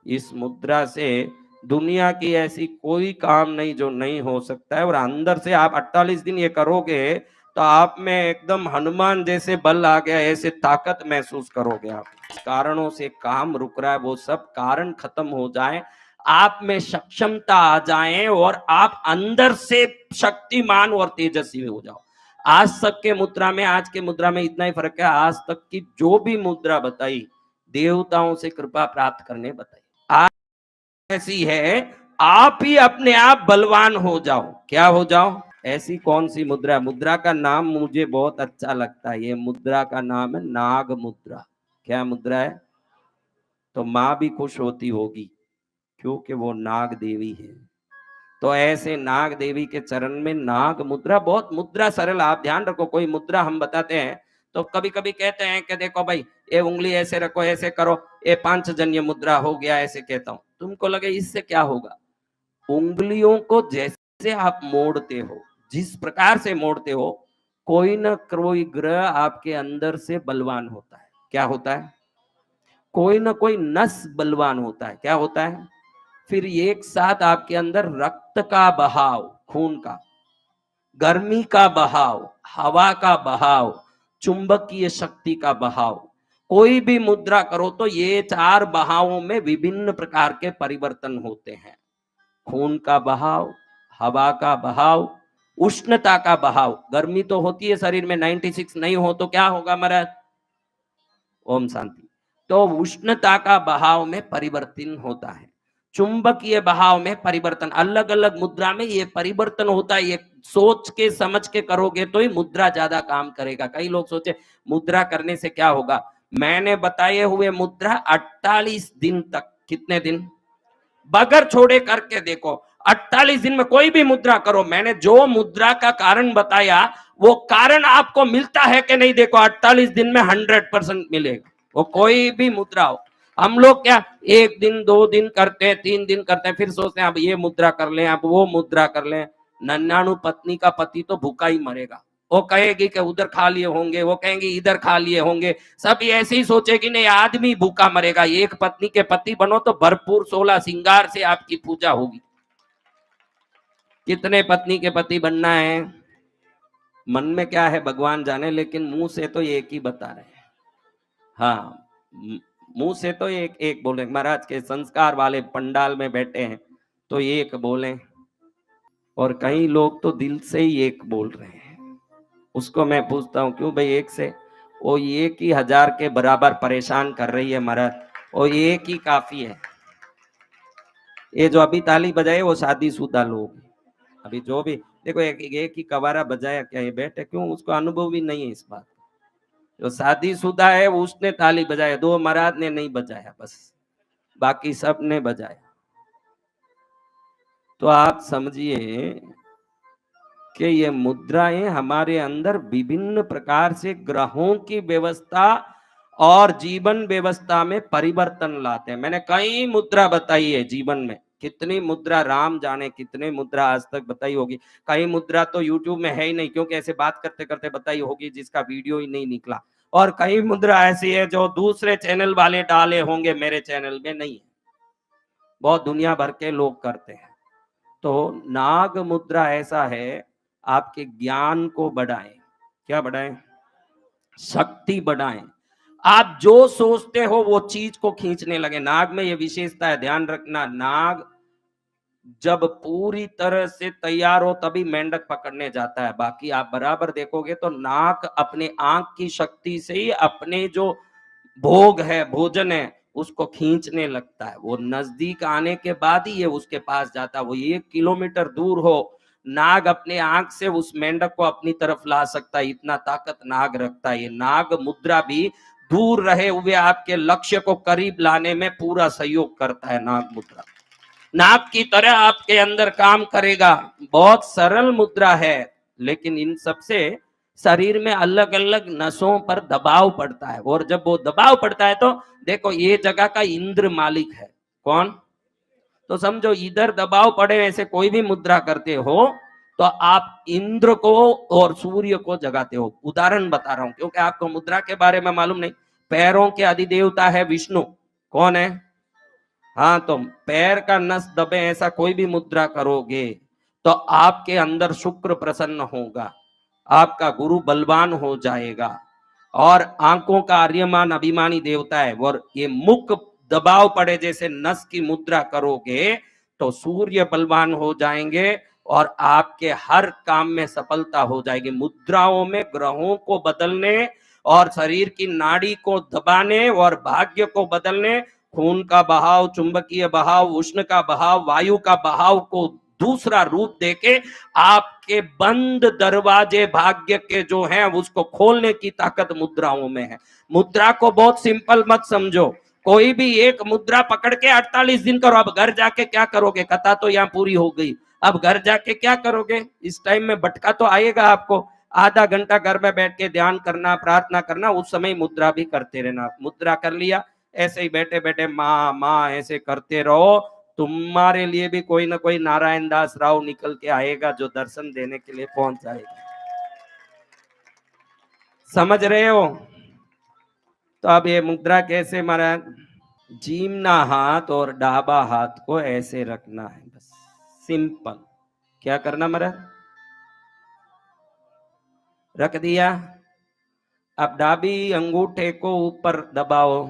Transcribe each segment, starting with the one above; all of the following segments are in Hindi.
इस मुद्रा से दुनिया की ऐसी कोई काम नहीं जो नहीं हो सकता है। और अंदर से आप 48 दिन ये करोगे तो आप में एकदम हनुमान जैसे बल आ गया, ऐसे ताकत महसूस करोगे। आप कारणों से काम रुक रहा है, वो सब कारण खत्म हो जाए, आप में सक्षमता आ जाए और आप अंदर से शक्तिमान और तेजस्वी हो जाओ। आज तक के मुद्रा में, आज के मुद्रा में इतना ही फर्क है, आज तक की जो भी मुद्रा बताई देवताओं से कृपा प्राप्त करने बताई। आज ऐसी है, आप ही अपने आप बलवान हो जाओ। क्या हो जाओ? ऐसी कौन सी मुद्रा? मुद्रा का नाम मुझे बहुत अच्छा लगता है। ये मुद्रा का नाम है नाग मुद्रा। क्या मुद्रा है? तो माँ भी खुश होती होगी क्योंकि वो नाग देवी है। तो ऐसे नाग देवी के चरण में नाग मुद्रा, बहुत मुद्रा सरल। आप ध्यान रखो, कोई मुद्रा हम बताते हैं तो कभी कभी कहते हैं कि देखो भाई ये उंगली ऐसे रखो, ऐसे करो, ये पांचजन्य मुद्रा हो गया, ऐसे कहता हूं। तुमको लगे इससे क्या होगा? उंगलियों को जैसे आप मोड़ते हो, जिस प्रकार से मोड़ते हो, कोई ना कोई ग्रह आपके अंदर से बलवान होता है। क्या होता है? कोई ना कोई नस बलवान होता है। क्या होता है? फिर एक साथ आपके अंदर रक्त का बहाव, खून का, गर्मी का बहाव, हवा का बहाव, चुंबकीय शक्ति का बहाव, कोई भी मुद्रा करो तो ये चार बहावों में विभिन्न प्रकार के परिवर्तन होते हैं। खून का बहाव, हवा का बहाव, उष्णता का बहाव। गर्मी तो होती है शरीर में, 96 नहीं हो तो क्या होगा महाराज? ओम शांति। तो उष्णता का बहाव में परिवर्तन होता है, चुंबकीय बहाव में परिवर्तन। अलग अलग मुद्रा में ये परिवर्तन होता है। ये सोच के समझ के करोगे तो ही मुद्रा ज्यादा काम करेगा। कई लोग सोचे मुद्रा करने से क्या होगा? मैंने बताए हुए मुद्रा 48 दिन तक, कितने दिन बगैर छोड़े करके देखो। 48 दिन में कोई भी मुद्रा करो, मैंने जो मुद्रा का कारण बताया वो कारण आपको मिलता है कि नहीं? देखो 48 दिन में 100% मिलेगा, वो कोई भी मुद्रा हो। हम लोग क्या 1 दिन 2 दिन करते हैं, 3 दिन करते हैं, फिर सोचते हैं अब ये मुद्रा कर लें, अब वो मुद्रा कर लें। 99 पत्नी का पति तो भूखा ही मरेगा। वो कहेगी कि उधर खा लिए होंगे, वो कहेंगे इधर खा लिए होंगे, सब ऐसे ही सोचेगी नहीं आदमी भूखा मरेगा। एक पत्नी के पति बनो तो भरपूर 16 श्रृंगार से आपकी पूजा होगी। कितने पत्नी के पति बनना है मन में क्या है भगवान जाने, लेकिन मुंह से तो एक ही बता रहे हैं। हाँ, मुंह से तो एक एक बोले। महाराज के संस्कार वाले पंडाल में बैठे हैं तो एक बोले, और कई लोग तो दिल से ही एक बोल रहे हैं। उसको मैं पूछता हूँ क्यों भाई एक से? वो एक ही 1000 के बराबर परेशान कर रही है महाराज, और एक ही काफी है। ये जो अभी ताली बजाए वो शादीशुदा लोग। अभी जो भी देखो एक ही कवारा बजाया, क्या ये बैठे क्यों? उसको अनुभव भी नहीं है इस बात। जो शादीशुदा है उसने ताली बजाया, 2 महाराज ने नहीं बजाया, बस बाकी सब ने बजाया। तो आप समझिए कि ये मुद्राएं हमारे अंदर विभिन्न प्रकार से ग्रहों की व्यवस्था और जीवन व्यवस्था में परिवर्तन लाते हैं। मैंने कई मुद्रा बताई है जीवन में, कितनी मुद्रा राम जाने कितने मुद्रा आज तक बताई होगी। कई मुद्रा तो यूट्यूब में है ही नहीं, क्योंकि ऐसे बात करते करते बताई होगी जिसका वीडियो ही नहीं निकला। और कई मुद्रा ऐसी है जो दूसरे चैनल वाले डाले होंगे, मेरे चैनल में नहीं है, बहुत दुनिया भर के लोग करते हैं। तो नाग मुद्रा ऐसा है, आपके ज्ञान को बढ़ाएं। क्या बढ़ाएं? शक्ति बढ़ाएं। आप जो सोचते हो वो चीज को खींचने लगे। नाग में ये विशेषता है, ध्यान रखना। नाग जब पूरी तरह से तैयार हो तभी मेंढक पकड़ने जाता है। बाकी आप बराबर देखोगे तो नाग अपने आंख की शक्ति से ही अपने जो भोग है, भोजन है, उसको खींचने लगता है। वो नजदीक आने के बाद ही ये उसके पास जाता है। वो 1 किलोमीटर दूर हो, नाग अपने आंख से उस मेंढक को अपनी तरफ ला सकता है, इतना ताकत नाग रखता है। ये नाग मुद्रा भी दूर रहे हुए आपके लक्ष्य को करीब लाने में पूरा सहयोग करता है। नाग मुद्रा नाग की तरह आपके अंदर काम करेगा। बहुत सरल मुद्रा है, लेकिन इन सबसे शरीर में अलग अलग नसों पर दबाव पड़ता है, और जब वो दबाव पड़ता है तो देखो ये जगह का इंद्र मालिक है कौन? तो समझो इधर दबाव पड़े, ऐसे कोई भी मुद्रा करते हो तो आप इंद्र को और सूर्य को जगाते हो। उदाहरण बता रहा हूं क्योंकि आपको मुद्रा के बारे में मालूम नहीं। पैरों के अधिदेवता है विष्णु, कौन है? हाँ, तो पैर का नस दबे ऐसा कोई भी मुद्रा करोगे तो आपके अंदर शुक्र प्रसन्न होगा, आपका गुरु बलवान हो जाएगा। और आंखों का आर्यमान अभिमानी देवता है, और ये मुख दबाव पड़े जैसे नस की मुद्रा करोगे तो सूर्य बलवान हो जाएंगे और आपके हर काम में सफलता हो जाएगी। मुद्राओं में ग्रहों को बदलने और शरीर की नाड़ी को दबाने और भाग्य को बदलने, खून का बहाव, चुंबकीय बहाव, उष्ण का बहाव, वायु का बहाव को दूसरा रूप देके आपके बंद दरवाजे भाग्य के जो हैं उसको खोलने की ताकत मुद्राओं में है। मुद्रा को बहुत सिंपल मत समझो, कोई भी एक मुद्रा पकड़ के 48 दिन करो। अब घर जाके क्या करोगे, कथा तो यहाँ पूरी हो गई, अब घर जाके क्या करोगे? इस टाइम में भटका तो आएगा आपको, आधा घंटा घर में बैठ के ध्यान करना, प्रार्थना करना, उस समय मुद्रा भी करते रहना। मुद्रा कर लिया, ऐसे ही बैठे बैठे माँ माँ ऐसे करते रहो, तुम्हारे लिए भी कोई ना कोई नारायण दास राव निकल के आएगा जो दर्शन देने के लिए पहुंच जाएगा। समझ रहे हो? तो अब ये मुद्रा कैसे महाराज? जीमना हाथ और डाबा हाथ को ऐसे रखना है, बस सिंपल। क्या करना महाराज? रख दिया। अब डाबी अंगूठे को ऊपर दबाओ,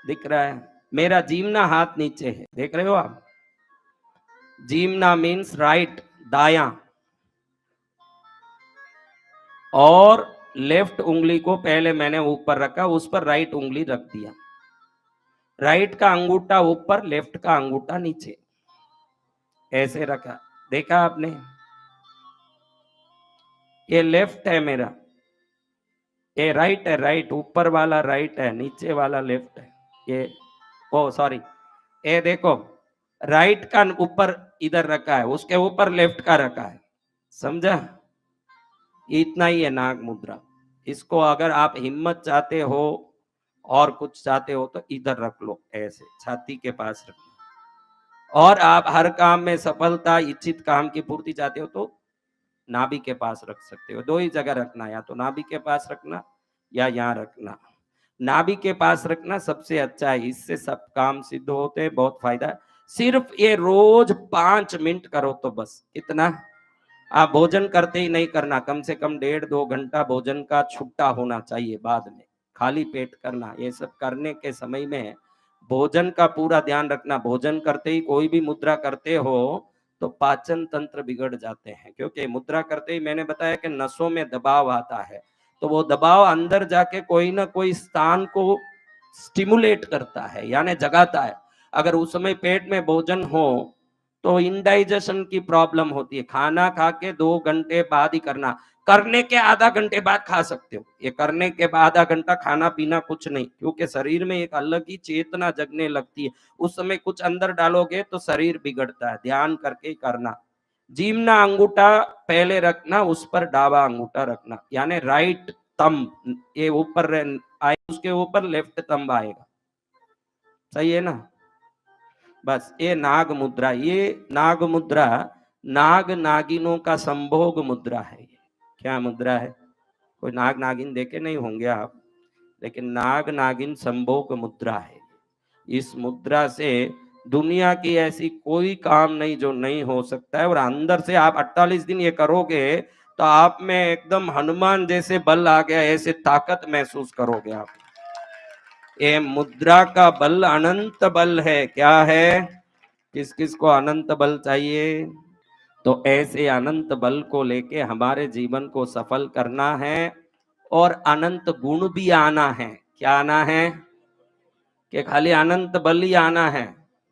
दिख रहा है? मेरा जीमना हाथ नीचे है, देख रहे हो आप? जीमना मीन्स राइट, दाया, और लेफ्ट उंगली को पहले मैंने ऊपर रखा, उस पर राइट उंगली रख दिया। राइट का अंगूठा ऊपर, लेफ्ट का अंगूठा नीचे, ऐसे रखा। देखा आपने? ये लेफ्ट है मेरा, ये राइट है, राइट ऊपर वाला राइट है, नीचे वाला लेफ्ट है। ये ओ सॉरी, ये देखो, राइट का ऊपर इधर रखा है, उसके ऊपर लेफ्ट का रखा है, समझा? इतना ही है नाग मुद्रा। इसको अगर आप हिम्मत चाहते हो और कुछ चाहते हो तो इधर रख लो, ऐसे छाती के पास रखो। और आप हर काम में सफलता, इच्छित काम की पूर्ति चाहते हो तो नाभि के पास रख सकते हो। दो ही जगह रखना, या तो नाभि के पास रखना या यहाँ रखना। नाभि के पास रखना सबसे अच्छा है, इससे सब काम सिद्ध होते हैं, बहुत फायदा है। सिर्फ ये रोज 5 मिनट करो तो बस, इतना। आप भोजन करते ही नहीं करना, कम से कम 1.5-2 घंटा भोजन का छुट्टा होना चाहिए, बाद में खाली पेट करना। ये सब करने के समय में भोजन का पूरा ध्यान रखना। भोजन करते ही कोई भी मुद्रा करते हो तो पाचन तंत्र बिगड़ जाते हैं, क्योंकि मुद्रा करते ही मैंने बताया कि नसों में दबाव आता है, तो वो दबाव अंदर जाके कोई ना कोई स्थान को स्टिमुलेट करता है, यानी जगाता है। अगर उस समय पेट में भोजन हो तो इंडाइजेशन की प्रॉब्लम होती है। खाना खा के 2 घंटे बाद ही करना, करने के आधा घंटे बाद खा सकते हो, ये करने के बाद आधा घंटा खाना पीना कुछ नहीं, क्योंकि शरीर में एक अलग ही चेतना जगने लगती है। उस समय कुछ अंदर डालोगे तो शरीर बिगड़ता है, ध्यान करके करना। जीमना अंगूठा पहले रखना, उस पर डाबा अंगूठा रखना, यानी राइट थंब ये ऊपर आए, उसके ऊपर लेफ्ट थंब आएगा, सही है ना? बस ये नाग मुद्रा, ये नाग मुद्रा नाग नागिनों का संभोग मुद्रा है। ये क्या मुद्रा है? कोई नाग नागिन देखे नहीं होंगे आप, लेकिन नाग नागिन संभोग मुद्रा है। इस मुद्रा से दुनिया की ऐसी कोई काम नहीं जो नहीं हो सकता है। और अंदर से आप 48 दिन ये करोगे तो आप में एकदम हनुमान जैसे बल आ गया, ऐसे ताकत महसूस करोगे आप। ये मुद्रा का बल अनंत बल है। क्या है? किस किस को अनंत बल चाहिए? तो ऐसे अनंत बल को लेके हमारे जीवन को सफल करना है, और अनंत गुण भी आना है। क्या आना है? कि खाली अनंत बल ही आना है?